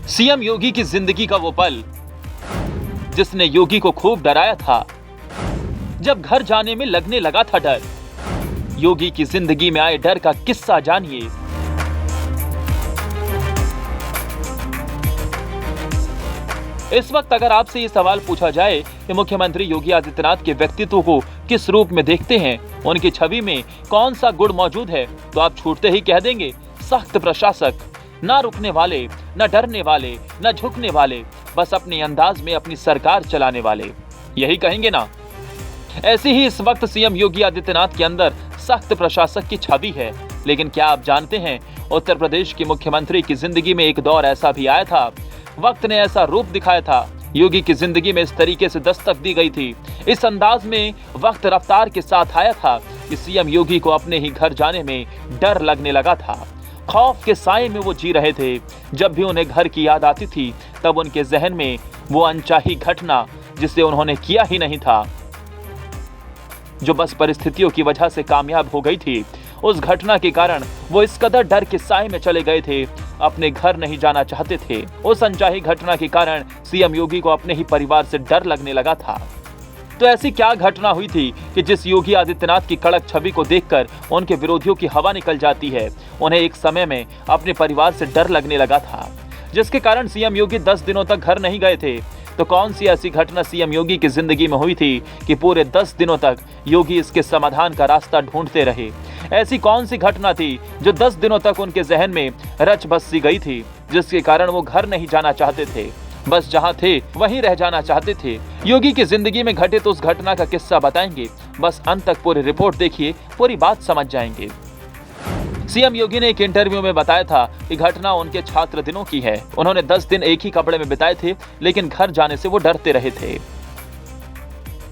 CM योगी की जिंदगी का वो पल जिसने योगी को खूब डराया था। जब घर जाने में लगने लगा था डर, योगी की जिंदगी में आए डर का किस्सा जानिए। इस वक्त अगर आपसे ये सवाल पूछा जाए कि मुख्यमंत्री योगी आदित्यनाथ के व्यक्तित्व को किस रूप में देखते हैं, उनकी छवि में कौन सा गुण मौजूद है, तो आप छूटते ही कह देंगे सख्त प्रशासक, ना रुकने वाले, न डरने वाले, न झुकने वाले, बस अपने अंदाज में अपनी सरकार चलाने वाले, यही कहेंगे ना। ऐसे ही इस वक्त सीएम योगी आदित्यनाथ के अंदर सख्त प्रशासक की छवि है। लेकिन क्या आप जानते हैं, उत्तर प्रदेश के मुख्यमंत्री की जिंदगी में एक दौर ऐसा भी आया था, वक्त ने ऐसा रूप दिखाया था, योगी की जिंदगी में इस तरीके से दस्तक दी गई थी, इस अंदाज में वक्त रफ्तार के साथ आया था कि सीएम योगी को अपने ही घर जाने में डर लगने लगा था। खौफ के साए में वो जी रहे थे। जब भी उन्हें घर की याद आती थी, तब उनके जहन में वो अनचाही घटना, जिसे उन्होंने किया ही नहीं था, जो बस परिस्थितियों की वजह से कामयाब हो गई थी, उस घटना के कारण वो इस कदर डर के साए में चले गए थे, अपने घर नहीं जाना चाहते थे। उस अनचाही घटना के कारण सीएम योगी को अपने ही परिवार से डर लगने लगा था। तो ऐसी क्या घटना हुई थी कि जिस योगी आदित्यनाथ की कड़क छवि को देखकर उनके विरोधियों की हवा निकल जाती है, उन्हें एक समय में अपने परिवार से डर लगने लगा था, जिसके कारण सीएम योगी 10 दिनों तक घर नहीं गए थे। तो कौन सी ऐसी घटना सीएम योगी की जिंदगी में हुई थी कि पूरे 10 दिनों तक योगी इसके समाधान का रास्ता ढूंढते रहे? ऐसी कौन सी घटना थी जो 10 दिनों तक उनके जहन में रच बस सी गई थी, जिसके कारण वो घर नहीं जाना चाहते थे, बस जहां थे वहीं रह जाना चाहते थे? योगी की जिंदगी में घटित उस घटना का किस्सा बताएंगे। बस अंत तक पूरी रिपोर्ट देखिए, पूरी बात समझ जाएंगे। सीएम योगी ने एक इंटरव्यू में बताया था कि घटना उनके छात्र दिनों की है। उन्होंने 10 दिन एक ही कपड़े में बिताए थे, लेकिन घर जाने से वो डरते रहे थे।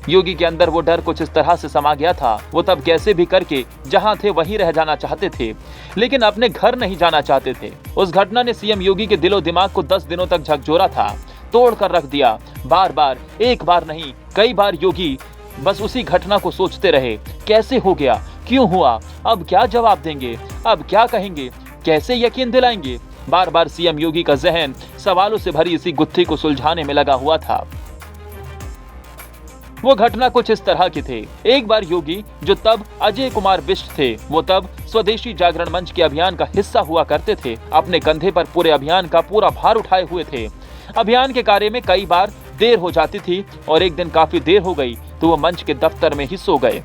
योगी के अंदर वो डर कुछ इस तरह से समा गया था, वो तब कैसे भी करके जहां थे वहीं रह जाना चाहते थे, लेकिन अपने घर नहीं जाना चाहते थे। उस घटना ने सीएम योगी के दिलो दिमाग को 10 दिनों तक झकझोरा था, तोड़ कर रख दिया। बार बार, एक बार नहीं, कई बार योगी बस उसी घटना को सोचते रहे। कैसे हो गया, क्यों हुआ, अब क्या जवाब देंगे, अब क्या कहेंगे, कैसे यकीन दिलाएंगे? बार बार सीएम योगी का जहन सवालों से भरी इसी गुत्थी को सुलझाने में लगा हुआ था। वो घटना कुछ इस तरह की थे। एक बार योगी, जो तब अजय कुमार बिष्ट थे, वो तब स्वदेशी जागरण मंच के अभियान का हिस्सा हुआ करते थे, अपने कंधे पर पूरे अभियान का पूरा भार उठाए हुए थे। अभियान के कार्य में कई बार देर हो जाती थी और एक दिन काफी देर हो गई तो वो मंच के दफ्तर में ही सो गए।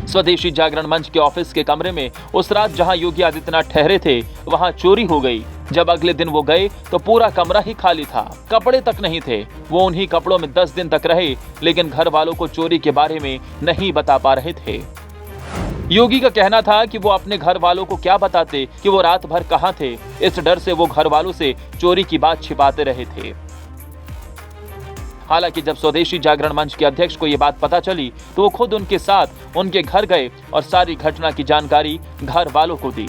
स्वदेशी जागरण मंच के ऑफिस के कमरे में उस रात जहां योगी आदित्यनाथ ठहरे थे, वहां चोरी हो गई। जब अगले दिन वो गए तो पूरा कमरा ही खाली था, कपड़े तक नहीं थे। वो उन्हीं कपड़ों में 10 दिन तक रहे, लेकिन घर वालों को चोरी के बारे में नहीं बता पा रहे थे। योगी का कहना था कि वो अपने घर वालों को क्या बताते कि वो रात भर कहां थे। इस डर से वो घर वालों से चोरी की बात छिपाते रहे थे। हालांकि जब स्वदेशी जागरण मंच के अध्यक्ष को ये बात पता चली तो वो खुद उनके साथ उनके घर गए और सारी घटना की जानकारी घर वालों को दी।